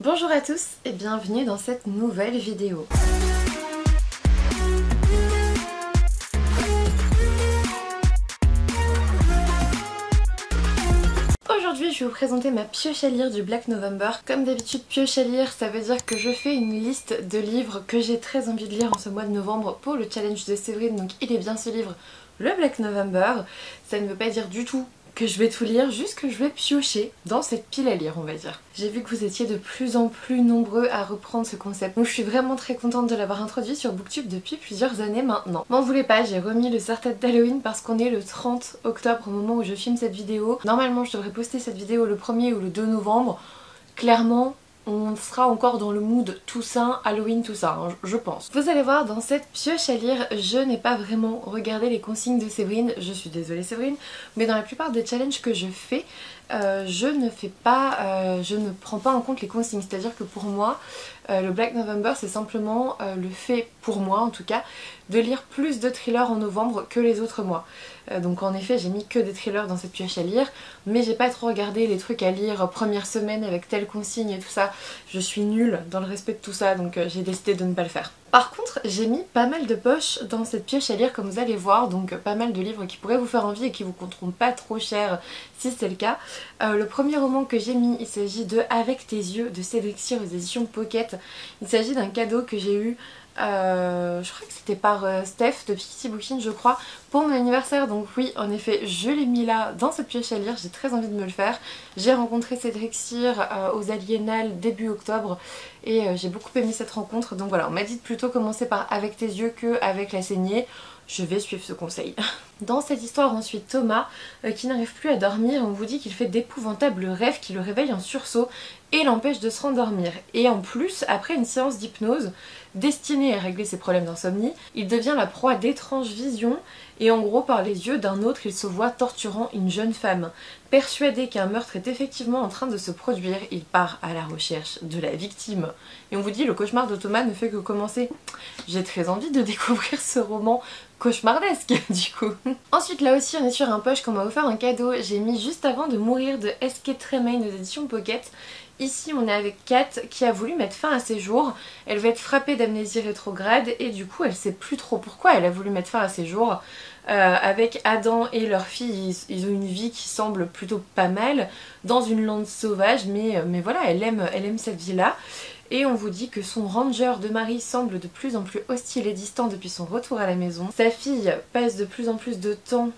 Bonjour à tous et bienvenue dans cette nouvelle vidéo. Aujourd'hui je vais vous présenter ma pioche à lire du Black November. Comme d'habitude, pioche à lire ça veut dire que je fais une liste de livres que j'ai très envie de lire en ce mois de novembre pour le challenge de Séverine. Donc il est bien ce livre, le Black November. Ça ne veut pas dire du tout que je vais tout lire, juste que je vais piocher dans cette pile à lire, on va dire. J'ai vu que vous étiez de plus en plus nombreux à reprendre ce concept, donc je suis vraiment très contente de l'avoir introduit sur Booktube depuis plusieurs années maintenant. M'en voulez pas, j'ai remis le Started d'Halloween parce qu'on est le 30 octobre au moment où je filme cette vidéo. Normalement je devrais poster cette vidéo le 1er ou le 2 novembre. Clairement, on sera encore dans le mood Toussaint, Halloween, tout ça, hein, je pense. Vous allez voir, dans cette pioche à lire, je n'ai pas vraiment regardé les consignes de Séverine. Je suis désolée Séverine, mais dans la plupart des challenges que je fais, je ne prends pas en compte les consignes. C'est-à-dire que pour moi, le Black November, c'est simplement le fait, pour moi en tout cas, de lire plus de thrillers en novembre que les autres mois. Donc en effet, j'ai mis que des thrillers dans cette pioche à lire, mais j'ai pas trop regardé les trucs à lire première semaine avec telle consigne et tout ça. Je suis nulle dans le respect de tout ça, donc j'ai décidé de ne pas le faire. Par contre, j'ai mis pas mal de poches dans cette pioche à lire comme vous allez voir, donc pas mal de livres qui pourraient vous faire envie et qui vous coûteront pas trop cher si c'est le cas. Le premier roman que j'ai mis, il s'agit de Avec tes yeux de Cédric Cyr aux éditions Pocket. Il s'agit d'un cadeau que j'ai eu, je crois que c'était par Steph de Pixie Booking je crois, pour mon anniversaire. Donc oui, en effet, je l'ai mis là dans cette pioche à lire, j'ai très envie de me le faire. J'ai rencontré Cédric Cyr aux Aliénales début octobre et j'ai beaucoup aimé cette rencontre. Donc voilà, on m'a dit de plutôt commencer par Avec tes yeux que Avec la saignée. Je vais suivre ce conseil. Dans cette histoire ensuite, Thomas, qui n'arrive plus à dormir, on vous dit qu'il fait d'épouvantables rêves qui le réveillent en sursaut et l'empêchent de se rendormir. Et en plus, après une séance d'hypnose destinée à régler ses problèmes d'insomnie, il devient la proie d'étranges visions et en gros par les yeux d'un autre il se voit torturant une jeune femme. Persuadé qu'un meurtre est effectivement en train de se produire, il part à la recherche de la victime. Et on vous dit le cauchemar de Thomas ne fait que commencer. J'ai très envie de découvrir ce roman cauchemardesque du coup. Ensuite là aussi on est sur un poche qu'on m'a offert un cadeau. J'ai mis Juste avant de mourir de S.K. Tremaine aux éditions Pocket. Ici on est avec Kat qui a voulu mettre fin à ses jours. Elle va être frappée d'amnésie rétrograde et du coup elle sait plus trop pourquoi elle a voulu mettre fin à ses jours. Avec Adam et leur fille, ils ont une vie qui semble plutôt pas mal dans une lande sauvage, mais voilà, elle aime cette vie-là. Et on vous dit que son ranger de mari semble de plus en plus hostile et distant depuis son retour à la maison. Sa fille passe de plus en plus de temps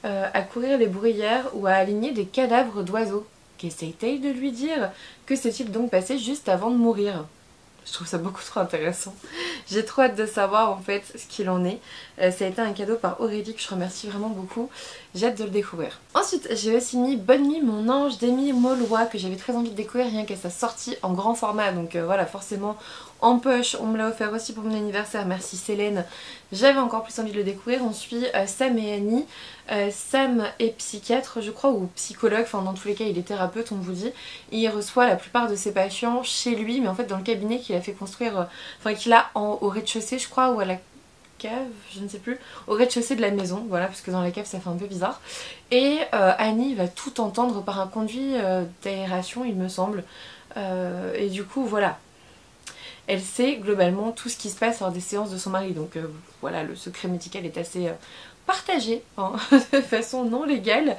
à courir les bruyères ou à aligner des cadavres d'oiseaux. Qu'essaye-t-elle de lui dire? Que s'est-il donc passé juste avant de mourir? Je trouve ça beaucoup trop intéressant. J'ai trop hâte de savoir en fait ce qu'il en est. Ça a été un cadeau par Aurélie que je remercie vraiment beaucoup. J'ai hâte de le découvrir. Ensuite j'ai aussi mis Bonne nuit mon ange d'Émile Maulois que j'avais très envie de découvrir rien qu'à sa sortie en grand format. Donc voilà, forcément en poche, on me l'a offert aussi pour mon anniversaire, merci Célène. J'avais encore plus envie de le découvrir. On suit Sam et Annie. Sam est psychiatre je crois ou psychologue, enfin dans tous les cas il est thérapeute on vous dit. Et il reçoit la plupart de ses patients chez lui mais en fait dans le cabinet qu'il a fait construire, enfin qu'il a au rez-de-chaussée je crois ou à la cave, je ne sais plus, au rez-de-chaussée de la maison, voilà, parce que dans la cave ça fait un peu bizarre. Et Annie va tout entendre par un conduit d'aération il me semble. Et du coup voilà, elle sait globalement tout ce qui se passe lors des séances de son mari, donc voilà, le secret médical est assez partagé hein, de façon non légale,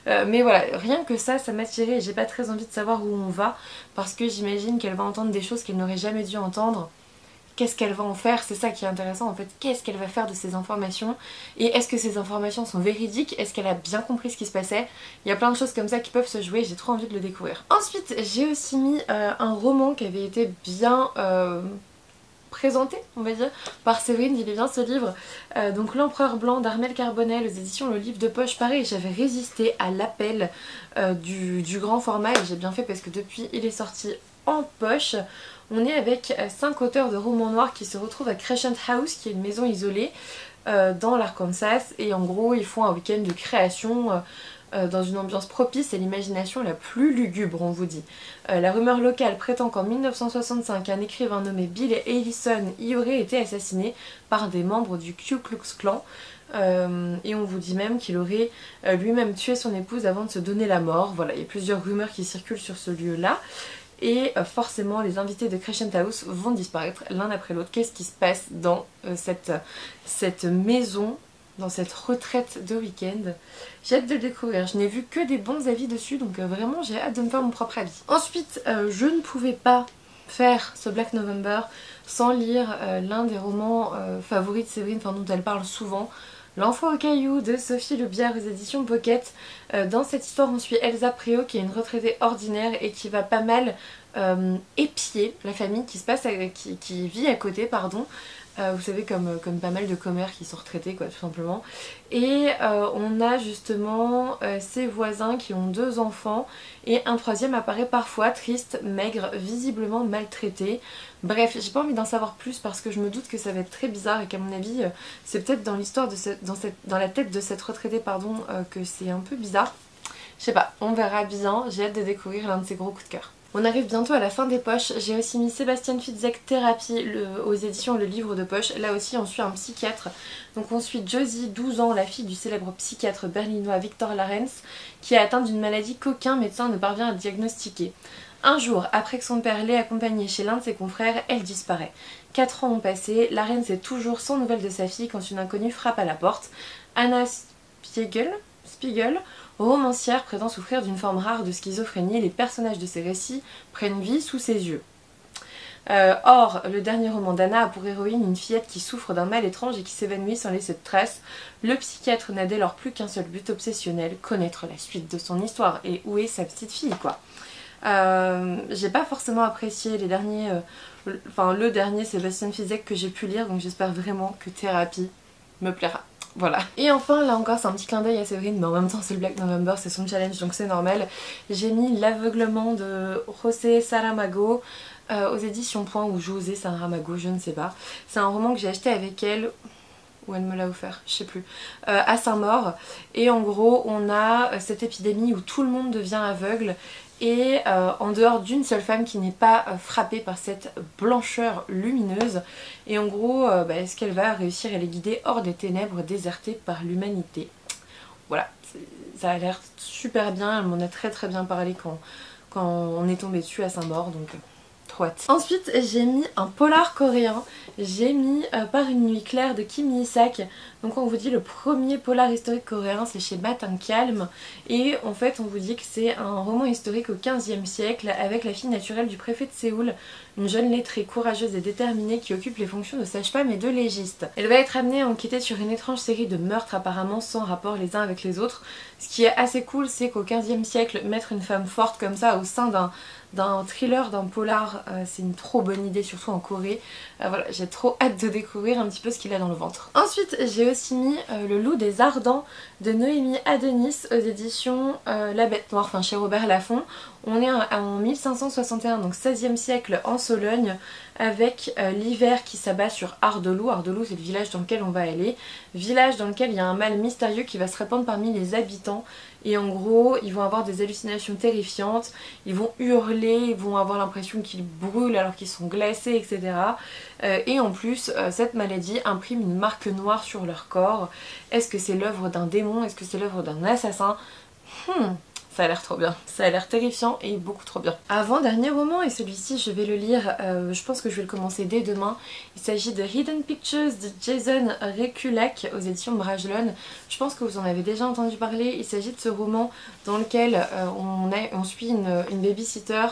mais voilà, rien que ça m'a attirée et j'ai pas très envie de savoir où on va parce que j'imagine qu'elle va entendre des choses qu'elle n'aurait jamais dû entendre. Qu'est-ce qu'elle va en faire? C'est ça qui est intéressant en fait. Qu'est-ce qu'elle va faire de ces informations? Et est-ce que ces informations sont véridiques? Est-ce qu'elle a bien compris ce qui se passait? Il y a plein de choses comme ça qui peuvent se jouer, j'ai trop envie de le découvrir. Ensuite, j'ai aussi mis un roman qui avait été bien présenté, on va dire, par Séverine, il est bien ce livre. Donc L'Empereur Blanc d'Armel Carbonel aux éditions Le Livre de Poche. Pareil, j'avais résisté à l'appel du grand format et j'ai bien fait parce que depuis il est sorti en poche. On est avec 5 auteurs de romans noirs qui se retrouvent à Crescent House, qui est une maison isolée dans l'Arkansas. Et en gros, ils font un week-end de création dans une ambiance propice à l'imagination la plus lugubre, on vous dit. La rumeur locale prétend qu'en 1965, un écrivain nommé Bill Ellison y aurait été assassiné par des membres du Ku Klux Klan. Et on vous dit même qu'il aurait lui-même tué son épouse avant de se donner la mort. Voilà, il y a plusieurs rumeurs qui circulent sur ce lieu-là. et forcément les invités de Crescent House vont disparaître l'un après l'autre. Qu'est-ce qui se passe dans cette maison, dans cette retraite de week-end? J'ai hâte de le découvrir. Je n'ai vu que des bons avis dessus, donc vraiment j'ai hâte de me faire mon propre avis. Ensuite, je ne pouvais pas faire ce Black November sans lire l'un des romans favoris de Séverine, enfin dont elle parle souvent, L'enfant au caillou de Sophie Loubière aux éditions Pocket. Dans cette histoire on suit Elsa Préau qui est une retraitée ordinaire et qui va pas mal épier la famille qui vit à côté, pardon. Vous savez, comme pas mal de commères qui sont retraités, quoi, tout simplement. Et on a justement ses voisins qui ont 2 enfants et un troisième apparaît parfois, triste, maigre, visiblement maltraité. Bref, j'ai pas envie d'en savoir plus parce que je me doute que ça va être très bizarre et qu'à mon avis c'est peut-être dans l'histoire dans la tête de cette retraitée, pardon, que c'est un peu bizarre. Je sais pas, on verra bien, j'ai hâte de découvrir l'un de ses gros coups de cœur. On arrive bientôt à la fin des poches. J'ai aussi mis Sébastien Fitzek Thérapie aux éditions Le Livre de Poche. Là aussi on suit un psychiatre. Donc on suit Josie, 12 ans, la fille du célèbre psychiatre berlinois Victor Larens, qui est atteinte d'une maladie qu'aucun médecin ne parvient à diagnostiquer. Un jour, après que son père l'ait accompagnée chez l'un de ses confrères, elle disparaît. 4 ans ont passé, Larens est toujours sans nouvelles de sa fille quand une inconnue frappe à la porte. Anna Spiegel, romancière, prétend souffrir d'une forme rare de schizophrénie. Les personnages de ses récits prennent vie sous ses yeux. Or, le dernier roman d'Anna a pour héroïne une fillette qui souffre d'un mal étrange et qui s'évanouit sans laisser de traces. Le psychiatre n'a dès lors plus qu'un seul but obsessionnel, connaître la suite de son histoire. Et où est sa petite fille, quoi. J'ai pas forcément apprécié les derniers, le dernier Sébastien Fitzek que j'ai pu lire, donc j'espère vraiment que Thérapie me plaira. Voilà. Et enfin, là encore, c'est un petit clin d'œil à Séverine, mais en même temps, c'est le Black November, c'est son challenge, donc c'est normal. J'ai mis L'aveuglement de José Saramago aux éditions Point, ou José Saramago, je ne sais pas. C'est un roman que j'ai acheté avec elle, ou elle me l'a offert, je sais plus, à Saint-Maur. Et en gros, on a cette épidémie où tout le monde devient aveugle. Et en dehors d'une seule femme qui n'est pas frappée par cette blancheur lumineuse. Et en gros, est-ce qu'elle va réussir à les guider hors des ténèbres désertées par l'humanité? Voilà, ça a l'air super bien, elle m'en a très bien parlé quand on est tombé dessus à Saint-Maur, donc trop hâte. Ensuite, j'ai mis un polar coréen, j'ai mis Par une nuit claire de Kim Mi-sak. Donc on vous dit le premier polar historique coréen, c'est chez Matin Calme, et en fait on vous dit que c'est un roman historique au XVe siècle avec la fille naturelle du préfet de Séoul, une jeune lettrée courageuse et déterminée qui occupe les fonctions de sage-femme et de légiste. Elle va être amenée à enquêter sur une étrange série de meurtres apparemment sans rapport les uns avec les autres. Ce qui est assez cool, c'est qu'au XVe siècle, mettre une femme forte comme ça au sein d'un thriller, d'un polar, c'est une trop bonne idée, surtout en Corée. Voilà, j'ai trop hâte de découvrir un petit peu ce qu'il a dans le ventre. Ensuite, j'ai aussi mis Le Loup des Ardents de Noémie Adenis aux éditions La Bête Noire, enfin chez Robert Laffont. On est en 1561, donc 16e siècle en Sologne, avec l'hiver qui s'abat sur Ardelou. Ardelou, c'est le village dans lequel on va aller. Village dans lequel il y a un mal mystérieux qui va se répandre parmi les habitants. Et en gros, ils vont avoir des hallucinations terrifiantes, ils vont hurler, ils vont avoir l'impression qu'ils brûlent alors qu'ils sont glacés, etc. Et en plus, cette maladie imprime une marque noire sur leur corps. Est-ce que c'est l'œuvre d'un démon? Est-ce que c'est l'œuvre d'un assassin? Ça a l'air trop bien, ça a l'air terrifiant et beaucoup trop bien. Avant-dernier roman, et celui-ci je vais le lire, je pense que je vais le commencer dès demain. Il s'agit de Hidden Pictures de Jason Rekulak aux éditions Brajlon. Je pense que vous en avez déjà entendu parler. Il s'agit de ce roman dans lequel on suit une babysitter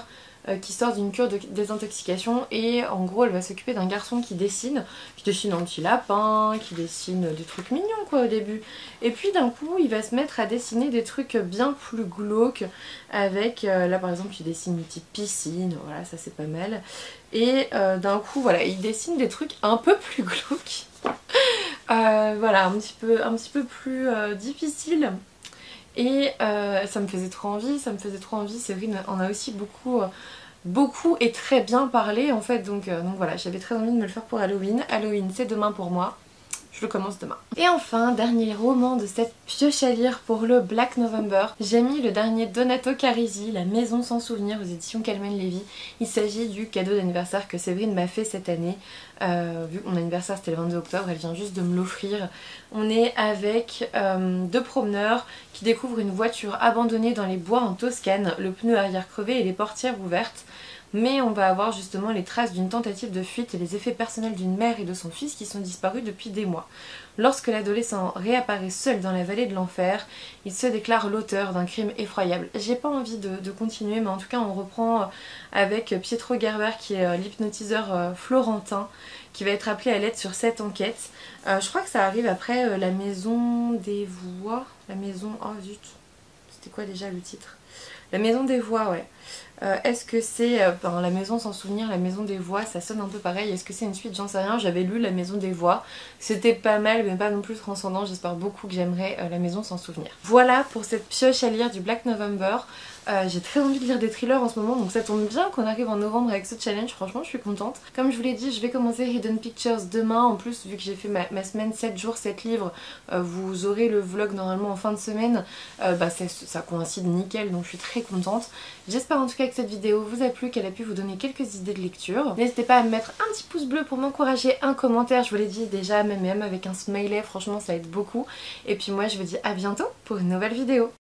qui sort d'une cure de désintoxication, et en gros elle va s'occuper d'un garçon qui dessine un petit lapin, qui dessine des trucs mignons quoi au début, et puis d'un coup il va se mettre à dessiner des trucs bien plus glauques avec, là par exemple il dessine une petite piscine, voilà ça c'est pas mal, et d'un coup voilà il dessine des trucs un peu plus glauques, voilà un petit peu plus difficile. Et ça me faisait trop envie, Séverine en a aussi beaucoup et très bien parlé en fait, donc voilà, j'avais très envie de me le faire pour Halloween. Halloween c'est demain pour moi, je le commence demain. Et enfin, dernier roman de cette pioche à lire pour le Black November, j'ai mis le dernier Donato Carisi, La Maison sans souvenir aux éditions Calmen Lévy. Il s'agit du cadeau d'anniversaire que Séverine m'a fait cette année. Vu que mon anniversaire c'était le 22 octobre, elle vient juste de me l'offrir. On est avec 2 promeneurs qui découvrent une voiture abandonnée dans les bois en Toscane, le pneu arrière crevé et les portières ouvertes. mais on va avoir justement les traces d'une tentative de fuite et les effets personnels d'une mère et de son fils qui sont disparus depuis des mois. Lorsque l'adolescent réapparaît seul dans la vallée de l'enfer, il se déclare l'auteur d'un crime effroyable. J'ai pas envie de continuer, mais en tout cas on reprend avec Pietro Gerber qui est l'hypnotiseur florentin, qui va être appelé à l'aide sur cette enquête. Je crois que ça arrive après la maison des voix. La maison... Oh zut, c'était quoi déjà le titre? La maison des voix, ouais. Est-ce que c'est... la maison sans souvenir, la maison des voix, ça sonne un peu pareil. Est-ce que c'est une suite? J'en sais rien. J'avais lu la maison des voix. C'était pas mal, mais pas non plus transcendant. J'espère beaucoup que j'aimerai la maison sans souvenir. Voilà pour cette pioche à lire du Black November. J'ai très envie de lire des thrillers en ce moment, donc ça tombe bien qu'on arrive en novembre avec ce challenge. Franchement, je suis contente. Comme je vous l'ai dit, je vais commencer Hidden Pictures demain. En plus, vu que j'ai fait ma semaine 7 jours, 7 livres, vous aurez le vlog normalement en fin de semaine. Ça coïncide nickel, donc je suis très contente. J'espère en tout cas que cette vidéo vous a plu, qu'elle a pu vous donner quelques idées de lecture. N'hésitez pas à me mettre un petit pouce bleu pour m'encourager, un commentaire, je vous l'ai dit déjà, même avec un smiley, franchement ça aide beaucoup. Et puis moi je vous dis à bientôt pour une nouvelle vidéo.